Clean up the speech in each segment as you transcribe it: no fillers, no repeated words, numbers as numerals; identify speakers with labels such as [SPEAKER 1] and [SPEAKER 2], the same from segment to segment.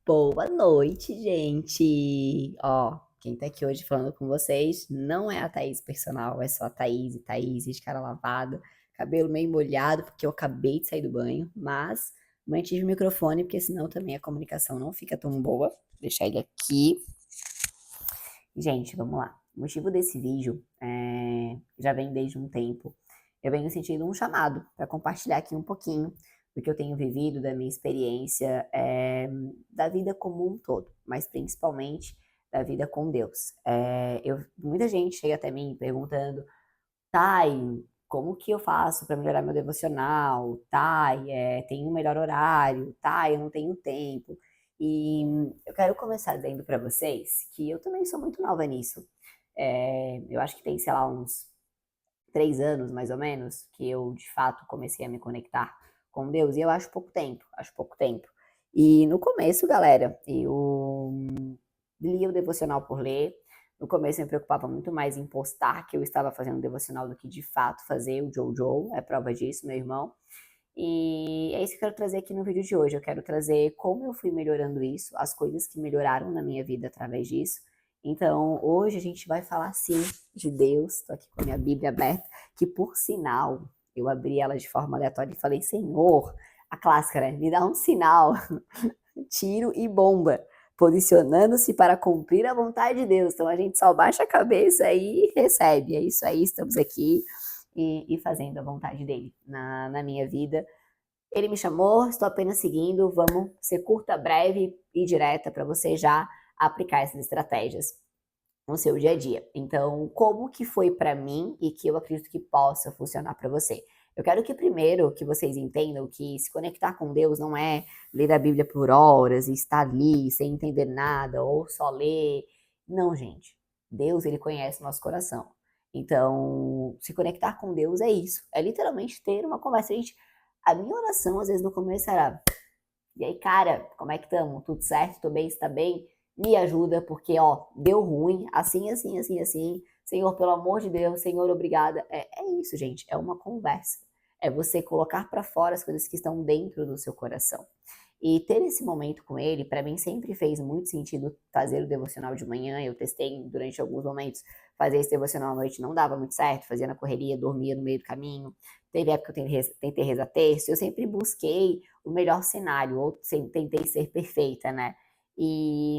[SPEAKER 1] Boa noite, gente! Ó, quem tá aqui hoje falando com vocês não é a Thaís personal, é só a Thaís de cara lavada, cabelo meio molhado, porque eu acabei de sair do banho, mas mantive o microfone, porque senão também a comunicação não fica tão boa. Vou deixar ele aqui. Gente, vamos lá. O motivo desse vídeo já vem desde um tempo. Eu venho sentindo um chamado para compartilhar aqui um pouquinho do que eu tenho vivido, da minha experiência, da vida como um todo, mas principalmente da vida com Deus. Muita gente chega até mim perguntando, Thay, como que eu faço para melhorar meu devocional? Thay, tem um melhor horário? Thay, eu não tenho tempo. E eu quero começar dizendo para vocês que eu também sou muito nova nisso. Eu acho que tem, sei lá, uns 3 anos, mais ou menos, que eu, de fato, comecei a me conectar com Deus. E eu acho pouco tempo, acho pouco tempo. E no começo, galera, eu lia o devocional por ler. No começo eu me preocupava muito mais em postar que eu estava fazendo devocional do que de fato fazer. O Jojo é prova disso, meu irmão. E é isso que eu quero trazer aqui no vídeo de hoje. Eu quero trazer como eu fui melhorando isso, as coisas que melhoraram na minha vida através disso. Então, hoje a gente vai falar sim de Deus. Estou aqui com a minha Bíblia aberta, que por sinal, eu abri ela de forma aleatória e falei, Senhor, a clássica, né? Me dá um sinal, tiro e bomba, posicionando-se para cumprir a vontade de Deus. Então a gente só baixa a cabeça e recebe. É isso aí, estamos aqui e fazendo a vontade dele na minha vida. Ele me chamou, estou apenas seguindo. Vamos ser curta, breve e direta para você já aplicar essas estratégias no seu dia a dia. Então, como que foi para mim e que eu acredito que possa funcionar para você? Eu quero que primeiro que vocês entendam que se conectar com Deus não é ler a Bíblia por horas e estar ali sem entender nada ou só ler. Não, gente. Deus, ele conhece o nosso coração. Então, se conectar com Deus é isso. É literalmente ter uma conversa. Gente, a minha oração, às vezes, no começo era: e aí, cara, como é que estamos? Tudo certo? Tô bem? Está bem? Me ajuda, porque, ó, deu ruim, assim, assim, assim, assim. Senhor, pelo amor de Deus, Senhor, obrigada. É isso, gente, é uma conversa. É você colocar para fora as coisas que estão dentro do seu coração. E ter esse momento com ele, para mim, sempre fez muito sentido fazer o devocional de manhã. Eu testei durante alguns momentos fazer esse devocional à noite, não dava muito certo, fazia na correria, dormia no meio do caminho. Teve época que eu tentei rezar terço, eu sempre busquei o melhor cenário, ou tentei ser perfeita, né? E,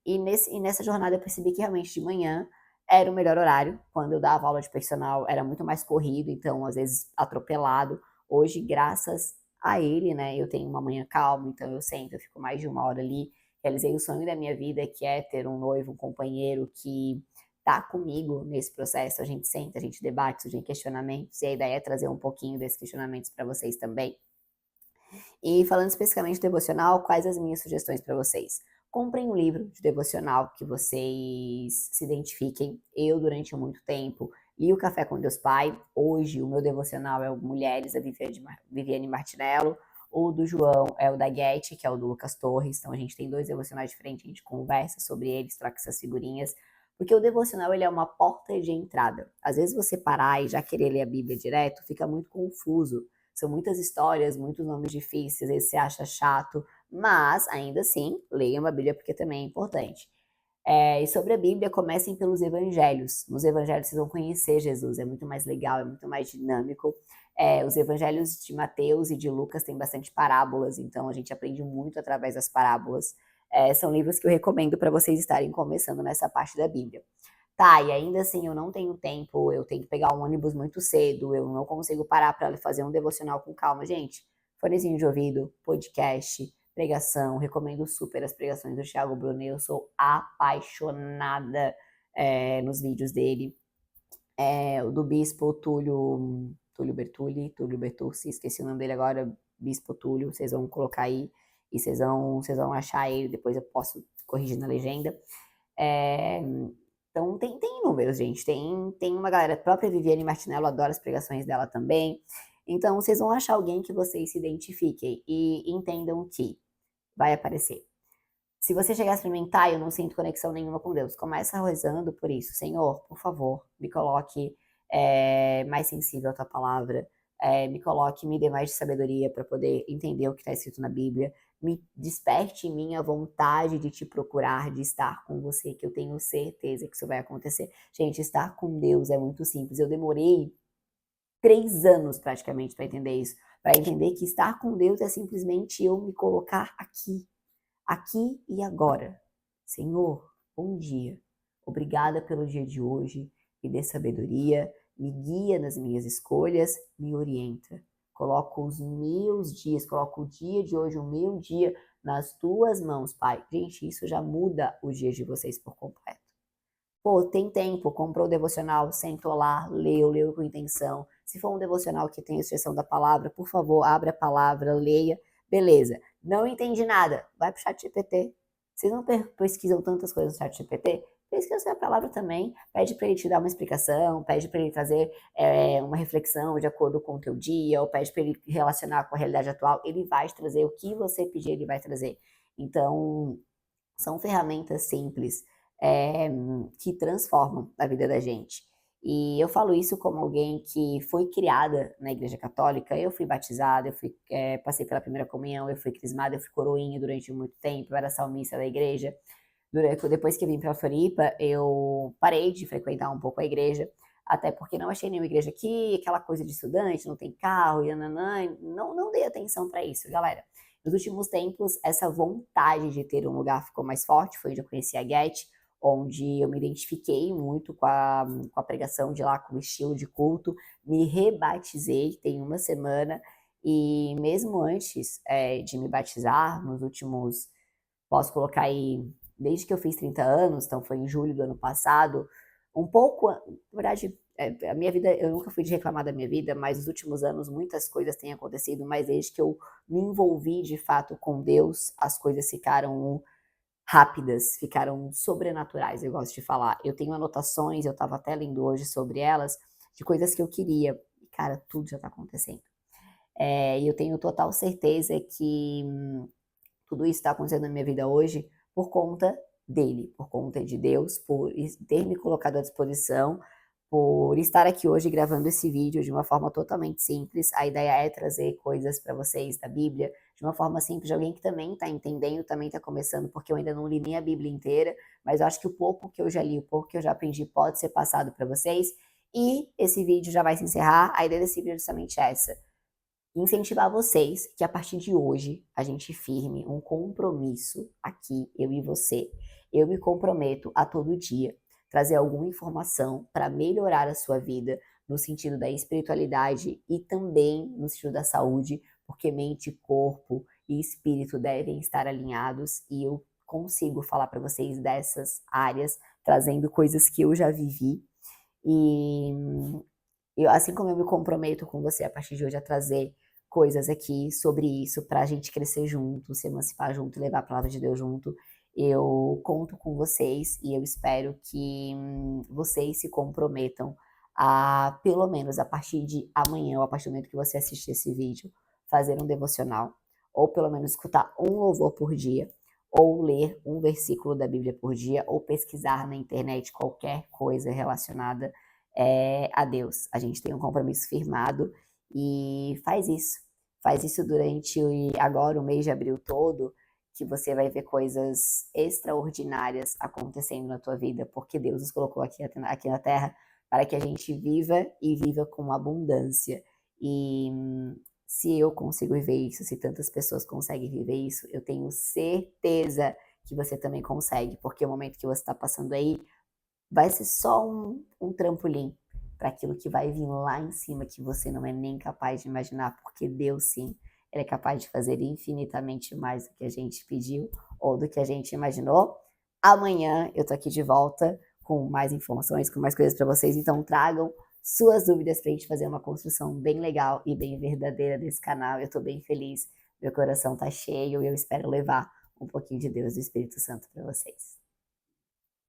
[SPEAKER 1] e nessa jornada eu percebi que realmente de manhã era o melhor horário. Quando eu dava aula de personal era muito mais corrido, então às vezes atropelado. Hoje, graças a ele, né, eu tenho uma manhã calma, então eu sento, eu fico mais de uma hora ali. Realizei o sonho da minha vida, que é ter um noivo, um companheiro que tá comigo nesse processo. A gente senta, a gente debate, surgem questionamentos, e a ideia é trazer um pouquinho desses questionamentos para vocês também. E falando especificamente de devocional, quais as minhas sugestões para vocês? Comprem um livro de devocional que vocês se identifiquem. Eu, durante muito tempo, li o Café com Deus Pai. Hoje, o meu devocional é o Mulheres, da Viviane Martinello. O do João é o da Guete, que é o do Lucas Torres. Então, a gente tem dois devocionais diferentes, a gente conversa sobre eles, troca essas figurinhas. Porque o devocional, ele é uma porta de entrada. Às vezes, você parar e já querer ler a Bíblia direto, fica muito confuso. São muitas histórias, muitos nomes difíceis, às vezes você acha chato, mas ainda assim, leiam a Bíblia porque também é importante. E sobre a Bíblia, comecem pelos evangelhos. Nos evangelhos vocês vão conhecer Jesus, é muito mais legal, é muito mais dinâmico. Os evangelhos de Mateus e de Lucas têm bastante parábolas, então a gente aprende muito através das parábolas. São livros que eu recomendo para vocês estarem começando nessa parte da Bíblia. Tá, e ainda assim eu não tenho tempo, eu tenho que pegar um ônibus muito cedo, eu não consigo parar para fazer um devocional com calma. Gente, fonezinho de ouvido, podcast, pregação, recomendo super as pregações do Thiago Brunet, eu sou apaixonada nos vídeos dele. O do Bispo Túlio Bertucci, esqueci o nome dele agora, Bispo Túlio, vocês vão colocar aí e vocês vão achar ele, depois eu posso corrigir na legenda. Então tem inúmeros, gente. Tem uma galera, a própria Viviane Martinello, adoro as pregações dela também. Então vocês vão achar alguém que vocês se identifiquem e entendam que vai aparecer. Se você chegar a experimentar, eu não sinto conexão nenhuma com Deus. Começa rezando por isso. Senhor, por favor, me coloque mais sensível à tua palavra. Me dê mais de sabedoria para poder entender o que está escrito na Bíblia. me desperte em mim a vontade de te procurar, de estar com você, que eu tenho certeza que isso vai acontecer. Gente, estar com Deus é muito simples. Eu demorei 3 anos praticamente para entender isso, para entender que estar com Deus é simplesmente eu me colocar aqui e agora. Senhor, bom dia. Obrigada pelo dia de hoje, me dê sabedoria, me guia nas minhas escolhas, me orienta. Coloco os meus dias, coloco o dia de hoje, o meu dia, nas tuas mãos, Pai. Gente, isso já muda os dias de vocês por completo. Pô, tem tempo, comprou o devocional, sentou lá, leu com intenção. Se for um devocional que tem a expressão da palavra, por favor, abra a palavra, leia. Beleza. Não entendi nada, vai pro chat GPT. Vocês não pesquisam tantas coisas no chat GPT? Pesquisa a palavra também, pede para ele te dar uma explicação, pede para ele trazer uma reflexão de acordo com o teu dia, ou pede para ele relacionar com a realidade atual. Ele vai te trazer o que você pedir, ele vai trazer. Então, são ferramentas simples, que transformam a vida da gente. E eu falo isso como alguém que foi criada na igreja católica. Eu fui batizada, passei pela primeira comunhão, eu fui crismada, eu fui coroinha durante muito tempo, eu era salmista da igreja. Depois que eu vim para Floripa, eu parei de frequentar um pouco a igreja, até porque não achei nenhuma igreja aqui, aquela coisa de estudante, não tem carro, e nananã, não dei atenção para isso, galera. Nos últimos tempos, essa vontade de ter um lugar ficou mais forte, foi onde eu conheci a Get, onde eu me identifiquei muito com a pregação de lá, com o estilo de culto, me rebatizei tem uma semana, e mesmo antes de me batizar, nos últimos, posso colocar aí, desde que eu fiz 30 anos, então foi em julho do ano passado, um pouco, na verdade, a minha vida, eu nunca fui de reclamar da minha vida, mas nos últimos anos muitas coisas têm acontecido, mas desde que eu me envolvi de fato com Deus, as coisas ficaram rápidas, ficaram sobrenaturais, eu gosto de falar. Eu tenho anotações, eu estava até lendo hoje sobre elas, de coisas que eu queria, e cara, tudo já está acontecendo. E eu tenho total certeza que tudo isso está acontecendo na minha vida hoje por conta dele, por conta de Deus, por ter me colocado à disposição, por estar aqui hoje gravando esse vídeo de uma forma totalmente simples. A ideia é trazer coisas para vocês da Bíblia de uma forma simples, de alguém que também está entendendo, também está começando, porque eu ainda não li nem a Bíblia inteira, mas eu acho que o pouco que eu já li, o pouco que eu já aprendi pode ser passado para vocês. E esse vídeo já vai se encerrar. A ideia desse vídeo é justamente essa: incentivar vocês que a partir de hoje a gente firme um compromisso aqui, eu e você. Eu me comprometo a todo dia trazer alguma informação para melhorar a sua vida no sentido da espiritualidade e também no sentido da saúde, porque mente, corpo e espírito devem estar alinhados, e eu consigo falar para vocês dessas áreas, trazendo coisas que eu já vivi. E assim como eu me comprometo com você a partir de hoje a trazer coisas aqui sobre isso para a gente crescer junto, se emancipar junto, levar a palavra de Deus junto, eu conto com vocês e eu espero que vocês se comprometam a, pelo menos a partir de amanhã, ou a partir do momento que você assistir esse vídeo, fazer um devocional, ou pelo menos escutar um louvor por dia, ou ler um versículo da Bíblia por dia, ou pesquisar na internet qualquer coisa relacionada a Deus. A gente tem um compromisso firmado e faz isso. Faz isso durante agora o mês de abril todo, que você vai ver coisas extraordinárias acontecendo na tua vida, porque Deus nos colocou aqui na Terra para que a gente viva e viva com abundância. E se eu consigo viver isso, se tantas pessoas conseguem viver isso, eu tenho certeza que você também consegue, porque o momento que você está passando aí vai ser só um trampolim para aquilo que vai vir lá em cima, que você não é nem capaz de imaginar, porque Deus sim, Ele é capaz de fazer infinitamente mais do que a gente pediu ou do que a gente imaginou. Amanhã eu tô aqui de volta com mais informações, com mais coisas para vocês, então tragam suas dúvidas para a gente fazer uma construção bem legal e bem verdadeira desse canal. Eu tô bem feliz, meu coração tá cheio e eu espero levar um pouquinho de Deus e do Espírito Santo para vocês.